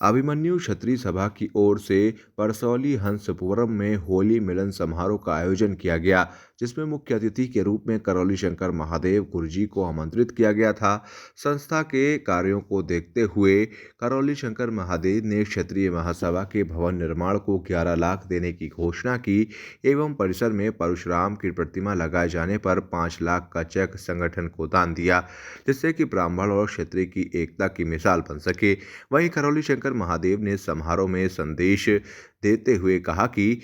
अभिमन्यु क्षत्रिय सभा की ओर से परसौली हंसपुरम में होली मिलन समारोह का आयोजन किया गया, जिसमें मुख्य अतिथि के रूप में करौली शंकर महादेव गुरुजी को आमंत्रित किया गया था। संस्था के कार्यों को देखते हुए करौली शंकर महादेव ने क्षत्रिय महासभा के भवन निर्माण को 11 लाख देने की घोषणा की एवं परिसर में परशुराम की प्रतिमा लगाए जाने पर 5 लाख का चेक संगठन को दान दिया, जिससे कि ब्राह्मण और क्षत्रिय की एकता की मिसाल बन सके। वहीं करौली शंकर महादेव ने समारोह में संदेश देते हुए कहा कि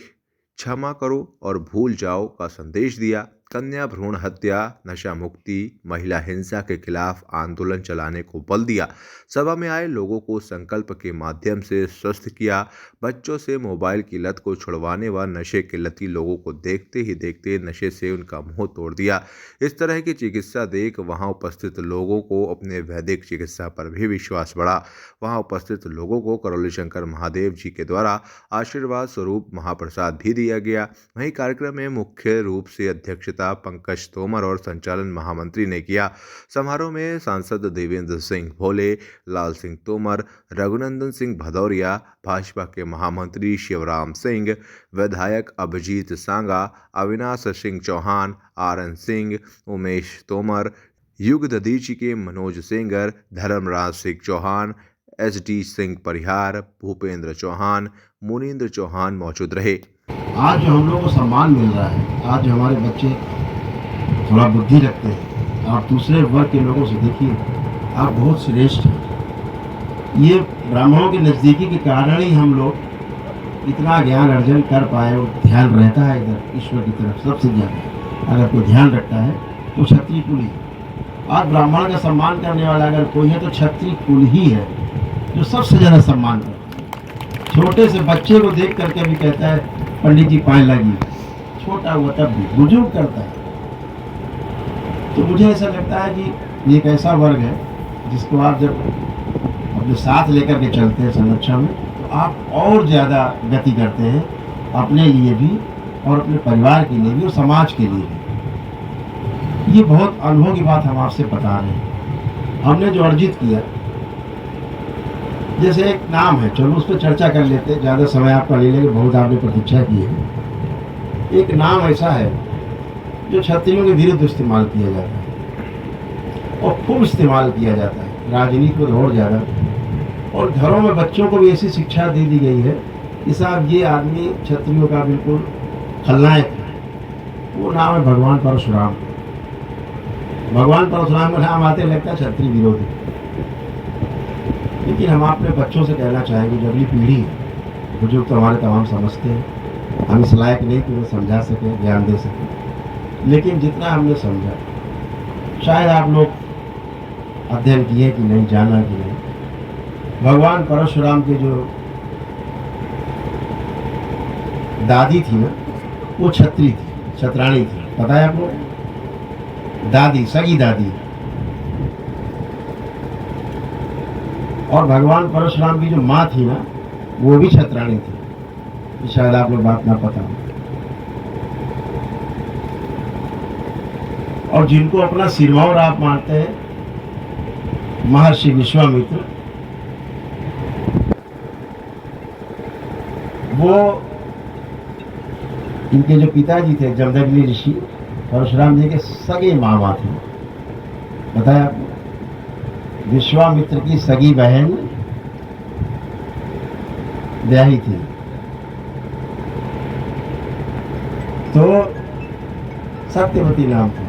क्षमा करो और भूल जाओ का संदेश दिया। कन्या भ्रूण हत्या, नशा मुक्ति, महिला हिंसा के खिलाफ आंदोलन चलाने को बल दिया। सभा में आए लोगों को संकल्प के माध्यम से स्वस्थ किया। बच्चों से मोबाइल की लत को छुड़वाने व नशे के लती लोगों को देखते ही देखते नशे से उनका मुंह तोड़ दिया। इस तरह की चिकित्सा देख वहां उपस्थित लोगों को अपने वैदिक चिकित्सा पर भी विश्वास बढ़ा। वहां उपस्थित लोगों को करौली शंकर महादेव जी के द्वारा आशीर्वाद स्वरूप महाप्रसाद भी दिया गया। वहीं कार्यक्रम में मुख्य रूप से अध्यक्षता पंकज तोमर और संचालन महामंत्री ने किया। समारोह में सांसद देवेंद्र सिंह भोले, लाल सिंह तोमर, रघुनंदन सिंह भदौरिया, भाजपा के महामंत्री शिवराम सिंह, विधायक अभिजीत सांगा, अविनाश सिंह चौहान, आरएन सिंह, उमेश तोमर, युग ददीची के मनोज सेंगर, धर्मराज सिंह चौहान, एसडी सिंह परिहार, भूपेंद्र चौहान, मुनींद्र चौहान मौजूद रहे। आज जो हम लोग को सम्मान मिल रहा है, आज हमारे बच्चे थोड़ा बुद्धि रखते हैं, आप दूसरे वर्ग के लोगों से देखिए, आप बहुत श्रेष्ठ हैं। ये ब्राह्मणों के नज़दीकी के कारण ही हम लोग इतना ज्ञान अर्जन कर पाए और ध्यान रहता है इधर ईश्वर की तरफ सबसे ज़्यादा। अगर कोई ध्यान रखता है तो क्षत्रिय कुल ही। आज ब्राह्मण का सम्मान करने वाला अगर कोई है तो क्षत्रिय कुल ही है जो सबसे ज़्यादा सम्मान करता है। छोटे से बच्चे को देख करके भी कहता है पंडित जी पाए लगी, छोटा हुआ तब भी बुजुर्ग करता है। तो मुझे ऐसा लगता है कि ये एक ऐसा वर्ग है जिसको आप जब अपने साथ लेकर के चलते हैं संरक्षण में, तो आप और ज़्यादा गति करते हैं अपने लिए भी और अपने परिवार के लिए भी और समाज के लिए भी। ये बहुत अनुभव की बात हम आपसे बता रहे हैं। हमने जो अर्जित किया, जैसे एक नाम है, चलो उस पर चर्चा कर लेते हैं, ज़्यादा समय आपका ले लेंगे, बहुत आपने प्रतीक्षा की है। एक नाम ऐसा है जो क्षत्रियों के विरुद्ध इस्तेमाल किया जाता है और खूब इस्तेमाल किया जाता है, राजनीति में और ज़्यादा। और घरों में बच्चों को भी ऐसी शिक्षा दे दी गई है कि साहब ये आदमी क्षत्रियों का बिल्कुल खलनायक है। वो नाम है भगवान परशुराम। भगवान परशुराम का नाम आते लगता है क्षत्रिय विरोधी। लेकिन हम अपने बच्चों से कहना चाहेंगे, जो अगली पीढ़ी है, बुजुर्ग तो हमारे तमाम समझते हैं, हम इस लायक नहीं कि उन्हें समझा सकें, ज्ञान दे सकें, लेकिन जितना हमने समझा, शायद आप लोग अध्ययन किए कि नहीं, जाना कि नहीं, भगवान परशुराम के जो दादी थी ना, वो क्षत्रिय थी, क्षत्राणी थी, पता है आपको? दादी, सगी दादी। और भगवान परशुराम की जो माँ थी ना, वो भी क्षत्राणी थी। शायद आप लोग बात ना पता हो। और जिनको अपना सिरमौर आप मानते हैं, महर्षि विश्वामित्र, वो इनके जो पिताजी थे जमदग्नि ऋषि, परशुराम जी के सगे मामा थे। बताया आपने? विश्वामित्र की सगी बहन ब्याही थी। तो सत्यवती नाम था।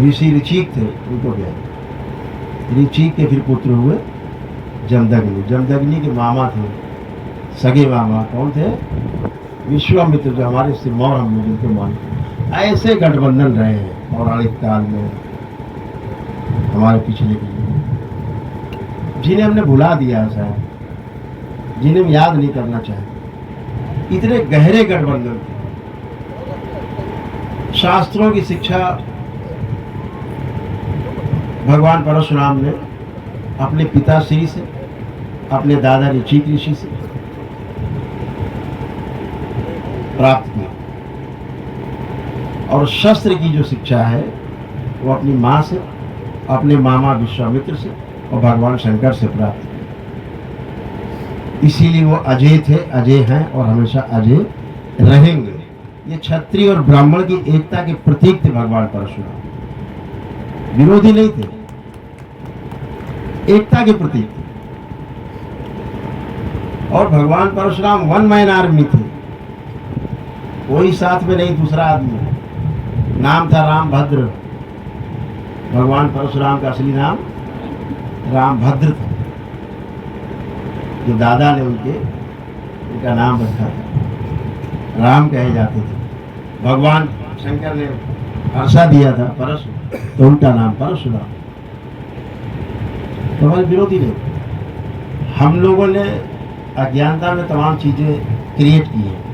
ऋषि ऋचिक थे, उनको ब्याही। ऋचिक के फिर पुत्र हुए जमदग्नि। जमदग्नि के मामा थे, सगे मामा कौन थे? विश्वामित्र, जो हमारे सिरमौर हम लोग जिनको मानते। ऐसे गठबंधन रहे हैं पौराणिक काल में हमारे पिछले के लिए, जिन्हें हमने भुला दिया है शायद, जिन्हें हम याद नहीं करना चाहते। इतने गहरे गठबंधन थे। शास्त्रों की शिक्षा भगवान परशुराम ने अपने पिताश्री से, अपने दादा ऋचिक ऋषि से प्राप्त की, और शस्त्र की जो शिक्षा है वो अपनी माँ से, अपने मामा विश्वामित्र से और भगवान शंकर से प्राप्त किया। इसीलिए वो अजय थे, अजय हैं और हमेशा अजय रहेंगे। ये क्षत्रिय और ब्राह्मण की एकता के प्रतीक थे भगवान परशुराम, विरोधी नहीं थे, एकता के प्रतीक थे। और भगवान परशुराम वन मैन आर्मी थे, कोई साथ में नहीं, दूसरा आदमी। नाम था रामभद्र। भगवान परशुराम का असली नाम रामभद्र था, जो दादा ने उनका नाम रखा था, राम कहे जाते थे। भगवान शंकर ने हर्षा दिया था परशु, तो उनका नाम परशुराम। तो हमारे विरोधी नहीं, हम लोगों ने अज्ञानता में तमाम चीजें क्रिएट की हैं।